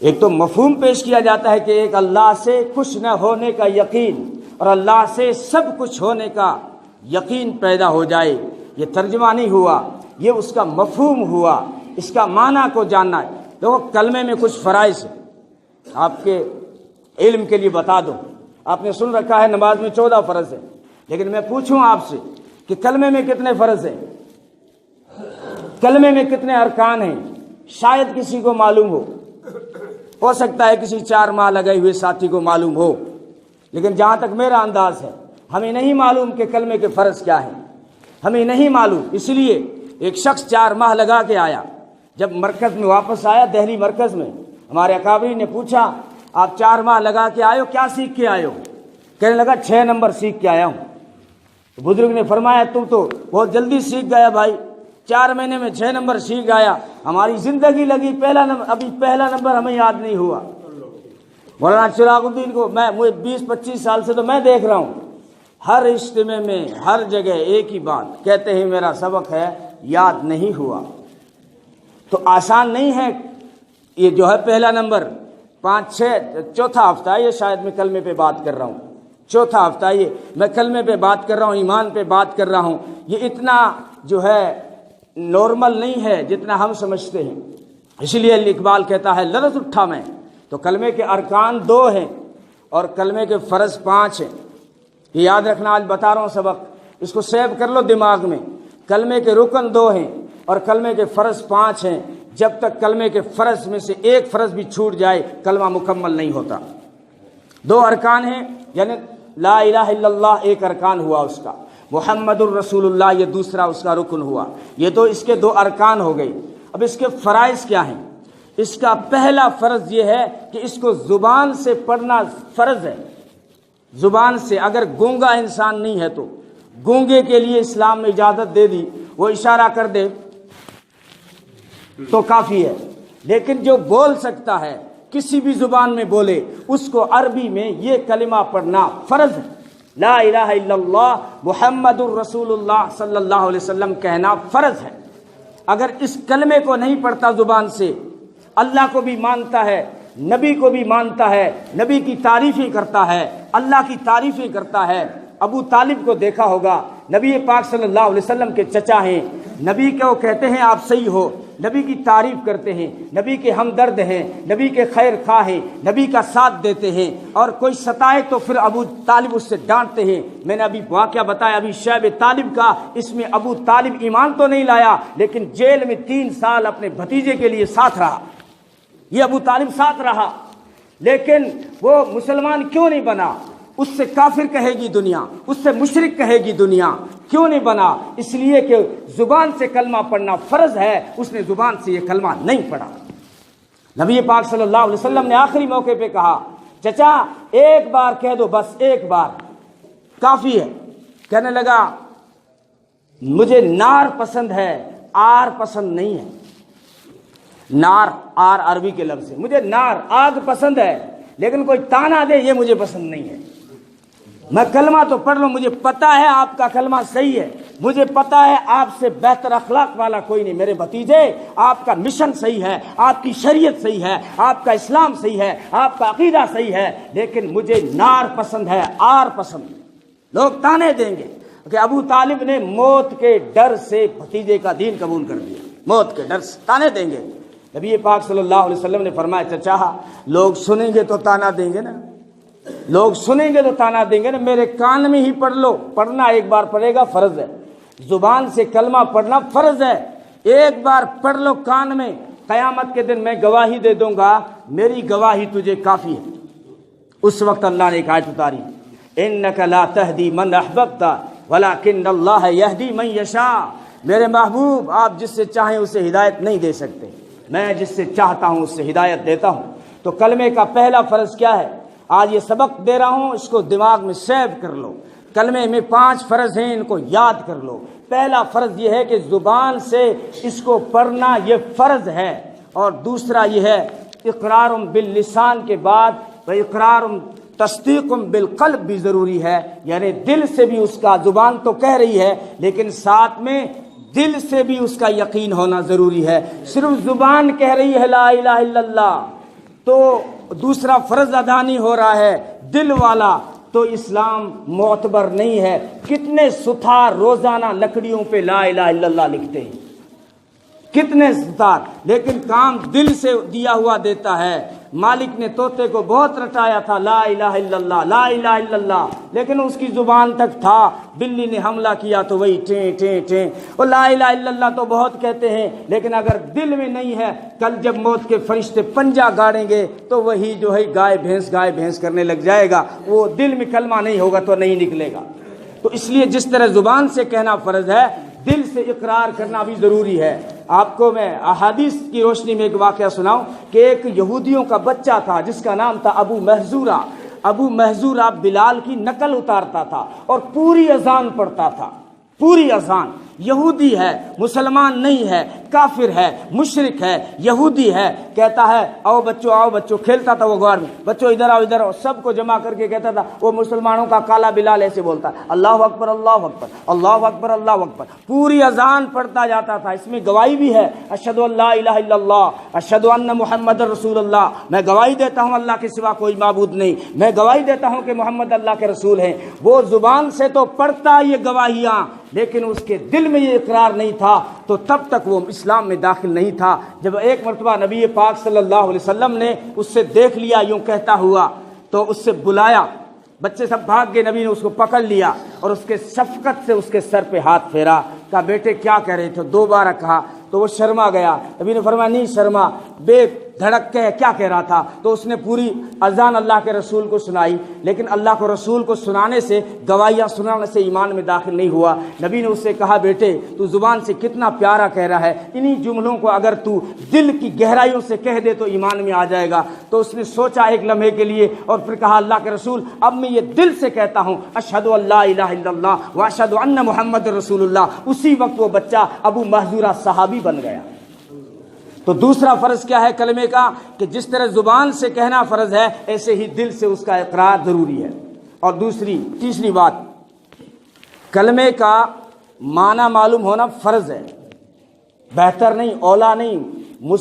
ایک تو مفہوم پیش کیا جاتا ہے کہ ایک اللہ سے کچھ نہ ہونے کا یقین اور اللہ سے سب کچھ ہونے کا یقین پیدا ہو جائے، یہ ترجمہ نہیں ہوا، یہ اس کا مفہوم ہوا، اس کا معنی کو جاننا ہے۔ دیکھو کلمے میں کچھ فرائض ہیں، آپ کے علم کے لیے بتا دو، آپ نے سن رکھا ہے نماز میں 14 فرض ہے، لیکن میں پوچھوں آپ سے کہ کلمے میں کتنے فرض ہیں، کلمے میں کتنے ارکان ہیں؟ شاید کسی کو معلوم ہو سکتا ہے کسی 4 ماہ لگے ہوئے ساتھی کو معلوم ہو، لیکن جہاں تک میرا انداز ہے ہمیں نہیں معلوم کہ کلمے کے فرض کیا ہیں، ہمیں نہیں معلوم۔ اس لیے ایک شخص 4 ماہ لگا کے آیا، جب مرکز میں واپس آیا، دہلی مرکز میں، ہمارے اکابرین نے پوچھا آپ 4 ماہ لگا کے آئے ہو، کیا سیکھ کے آئے ہو؟ کہنے لگا 6 نمبر سیکھ کے آیا ہوں۔ تو بزرگ نے فرمایا تم تو بہت جلدی سیکھ گیا بھائی، 4 مہینے میں 6 نمبر سیکھ گیا، ہماری زندگی لگی پہلا نمبر ہمیں یاد نہیں ہوا۔ مولانا چراغ الدین کو مجھے 20-25 سال سے تو میں دیکھ رہا ہوں، ہر اجتماع میں ہر جگہ ایک ہی بات کہتے ہیں، میرا سبق ہے یاد نہیں ہوا۔ تو آسان نہیں ہے یہ جو ہے پہلا نمبر، 5-6 چوتھا ہفتہ ہے یہ، شاید میں کلمے پہ بات کر رہا ہوں، چوتھا ہفتہ یہ میں کلمے پہ بات کر رہا ہوں، ایمان پہ بات کر رہا ہوں، یہ اتنا جو ہے نارمل نہیں ہے جتنا ہم سمجھتے ہیں۔ اسی لیے اقبال کہتا ہے لرز اٹھا میں، تو کلمے کے ارکان 2 ہیں اور کلمے کے فرض 5 ہیں۔ یہ یاد رکھنا، آج بتا رہا ہوں سبق، اس کو سیو کر لو دماغ میں۔ کلمے کے رکن 2 ہیں اور کلمے کے فرض 5 ہیں۔ جب تک کلمے کے فرض میں سے ایک فرض بھی چھوٹ جائے کلمہ مکمل نہیں ہوتا۔ 2 ارکان ہیں، یعنی لا الہ الا اللہ ایک ارکان ہوا اس کا، محمد الرسول اللہ یہ دوسرا اس کا رکن ہوا، یہ تو اس کے 2 ارکان ہو گئی۔ اب اس کے فرائض کیا ہیں؟ اس کا پہلا فرض یہ ہے کہ اس کو زبان سے پڑھنا فرض ہے، زبان سے۔ اگر گونگا انسان نہیں ہے تو گونگے کے لیے اسلام نے اجازت دے دی، وہ اشارہ کر دے تو کافی ہے، لیکن جو بول سکتا ہے کسی بھی زبان میں بولے اس کو عربی میں یہ کلمہ پڑھنا فرض ہے، لا الہ الا اللہ محمد الرسول اللہ صلی اللہ علیہ وسلم کہنا فرض ہے۔ اگر اس کلمے کو نہیں پڑھتا زبان سے، اللہ کو بھی مانتا ہے، نبی کو بھی مانتا ہے، نبی کی تعریفیں کرتا ہے، اللہ کی تعریفیں کرتا ہے۔ ابو طالب کو دیکھا ہوگا، نبی پاک صلی اللہ علیہ وسلم کے چچا ہیں، نبی کو کہتے ہیں آپ صحیح ہو، نبی کی تعریف کرتے ہیں، نبی کے ہمدرد ہیں، نبی کے خیر خواہ ہیں، نبی کا ساتھ دیتے ہیں، اور کوئی ستائے تو پھر ابو طالب اس سے ڈانٹتے ہیں۔ میں نے ابھی واقعہ بتایا ابھی شعیب طالب کا، اس میں ابو طالب ایمان تو نہیں لایا لیکن جیل میں 3 سال اپنے بھتیجے کے لیے ساتھ رہا، یہ ابو طالب ساتھ رہا، لیکن وہ مسلمان کیوں نہیں بنا؟ اس سے کافر کہے گی دنیا، اس سے مشرک کہے گی دنیا، کیوں نہیں بنا؟ اس لیے کہ زبان سے کلمہ پڑھنا فرض ہے، اس نے زبان سے یہ کلمہ نہیں پڑھا۔ نبی پاک صلی اللہ علیہ وسلم نے آخری موقع پہ کہا چچا ایک بار کہہ دو، بس ایک بار کافی ہے۔ کہنے لگا مجھے نار پسند ہے، آر پسند نہیں ہے۔ نار، آر عربی کے لفظ ہے، مجھے نار آگ پسند ہے لیکن کوئی تانا دے یہ مجھے پسند نہیں ہے۔ میں کلمہ تو پڑھ لوں، مجھے پتا ہے آپ کا کلمہ صحیح ہے، مجھے پتا ہے آپ سے بہتر اخلاق والا کوئی نہیں، میرے بھتیجے آپ کا مشن صحیح ہے، آپ کی شریعت صحیح ہے، آپ کا اسلام صحیح ہے، آپ کا عقیدہ صحیح ہے، لیکن مجھے نار پسند ہے، آر پسند۔ لوگ تانے دیں گے کہ ابو طالب نے موت کے ڈر سے بھتیجے کا دین قبول کر دیا، موت کے ڈر سے تانے دیں گے۔ نبی پاک صلی اللہ علیہ وسلم نے فرمایا چچا لوگ سنیں گے تو تانا دیں گے نا، لوگ سنیں گے تو تانا دیں گے نا، میرے کان میں ہی پڑھ لو، پڑھنا ایک بار پڑھے گا فرض ہے، زبان سے کلمہ پڑھنا فرض ہے، ایک بار پڑھ لو کان میں، قیامت کے دن میں گواہی دے دوں گا میری گواہی تجھے کافی ہے۔ اس وقت اللہ نے ایک آیت اتاری، انک لا تہدی من احببت ولکن اللہ یہدی من یشاء، میرے محبوب آپ جس سے چاہیں اسے ہدایت نہیں دے سکتے، میں جس سے چاہتا ہوں اس سے ہدایت دیتا ہوں۔ تو کلمے کا پہلا فرض کیا ہے؟ آج یہ سبق دے رہا ہوں، اس کو دماغ میں سیو کر لو۔ کلمے میں 5 فرض ہیں، ان کو یاد کر لو۔ پہلا فرض یہ ہے کہ زبان سے اس کو پڑھنا یہ فرض ہے، اور دوسرا یہ ہے اقرار باللسان کے بعد اقرار تصدیق بالقلب بھی ضروری ہے، یعنی دل سے بھی اس کا، زبان تو کہہ رہی ہے لیکن ساتھ میں دل سے بھی اس کا یقین ہونا ضروری ہے۔ صرف زبان کہہ رہی ہے لا الہ الا اللہ، تو دوسرا فرض ادا نہیں ہو رہا ہے دل والا، تو اسلام معتبر نہیں ہے۔ کتنے ستار روزانہ لکڑیوں پہ لا الہ الا اللہ لکھتے ہیں، کتنے ستار، لیکن کام دل سے دیا ہوا دیتا ہے۔ مالک نے طوطے کو بہت رٹایا تھا، لا الہ الا اللہ لا الہ الا اللہ، لیکن اس کی زبان تک تھا۔ بلی نے حملہ کیا تو وہی ٹیں ٹیں ٹیں، اور لا الہ الا اللہ تو بہت کہتے ہیں، لیکن اگر دل میں نہیں ہے، کل جب موت کے فرشتے پنجہ گاڑیں گے تو وہی جو ہے گائے بھینس کرنے لگ جائے گا، وہ دل میں کلمہ نہیں ہوگا تو نہیں نکلے گا۔ تو اس لیے جس طرح زبان سے کہنا فرض ہے، دل سے اقرار کرنا بھی ضروری ہے۔ آپ کو میں احادیث کی روشنی میں ایک واقعہ سناؤں کہ ایک یہودیوں کا بچہ تھا جس کا نام تھا ابو محذورہ۔ ابو محذورہ بلال کی نقل اتارتا تھا اور پوری اذان پڑھتا تھا، پوری اذان۔ یہودی ہے، مسلمان نہیں ہے، کافر ہے، مشرک ہے، یہودی ہے، کہتا ہے آؤ بچوں، کھیلتا تھا وہ غار میں، بچوں ادھر آؤ، سب کو جمع کر کے کہتا تھا، وہ مسلمانوں کا کالا بلال ایسے بولتا، اللہ اکبر اللہ اکبر اللہ اکبر اللہ اکبر، پوری اذان پڑھتا جاتا تھا۔ اس میں گواہی بھی ہے، اشہد ان لا الہ الا اللہ اشہد ان محمد رسول اللہ، میں گواہی دیتا ہوں اللہ کے سوا کوئی معبود نہیں، میں گواہی دیتا ہوں کہ محمد اللہ کے رسول ہیں۔ وہ زبان سے تو پڑھتا یہ گواہیاں، لیکن اس کے دل میں یہ اقرار نہیں تھا، تو تب تک وہ اسلام میں داخل نہیں تھا۔ جب ایک مرتبہ نبی پاک صلی اللہ علیہ وسلم نے اس سے دیکھ لیا یوں کہتا ہوا، تو اس سے بلایا، بچے سب بھاگ گئے، نبی نے اس کو پکڑ لیا اور اس کے شفقت سے اس کے سر پہ ہاتھ پھیرا، کہا بیٹے کیا کہہ رہے تھے؟ دوبارہ کہا تو وہ شرما گیا۔ نبی نے فرمایا نہیں شرما، بے دھڑک کے کیا کہہ رہا تھا؟ تو اس نے پوری اذان اللہ کے رسول کو سنائی، لیکن اللہ کو رسول کو سنانے سے، گواہیاں سنانے سے ایمان میں داخل نہیں ہوا۔ نبی نے اس سے کہا بیٹے تو زبان سے کتنا پیارا کہہ رہا ہے، انہی جملوں کو اگر تو دل کی گہرائیوں سے کہہ دے تو ایمان میں آ جائے گا۔ تو اس نے سوچا ایک لمحے کے لیے اور پھر کہا اللہ کے رسول اب میں یہ دل سے کہتا ہوں اشہد ان لا الہ الا اللہ واشہد ان محمد رسول اللہ۔ اسی وقت وہ بچہ ابو محذورہ صحابی بن گیا۔ تو دوسرا فرض کیا ہے کلمے کا، کہ جس طرح زبان سے کہنا فرض ہے ایسے ہی دل سے اس کا اقرار ضروری ہے۔ اور تیسری بات، کلمے کا معنی معلوم ہونا فرض ہے، بہتر نہیں، اولا نہیں،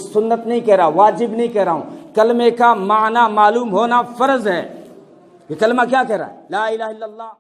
سنت نہیں کہہ رہا، واجب نہیں کہہ رہا ہوں، کلمے کا معنی معلوم ہونا فرض ہے۔ یہ کلمہ کیا کہہ رہا ہے؟ لا الہ الا اللہ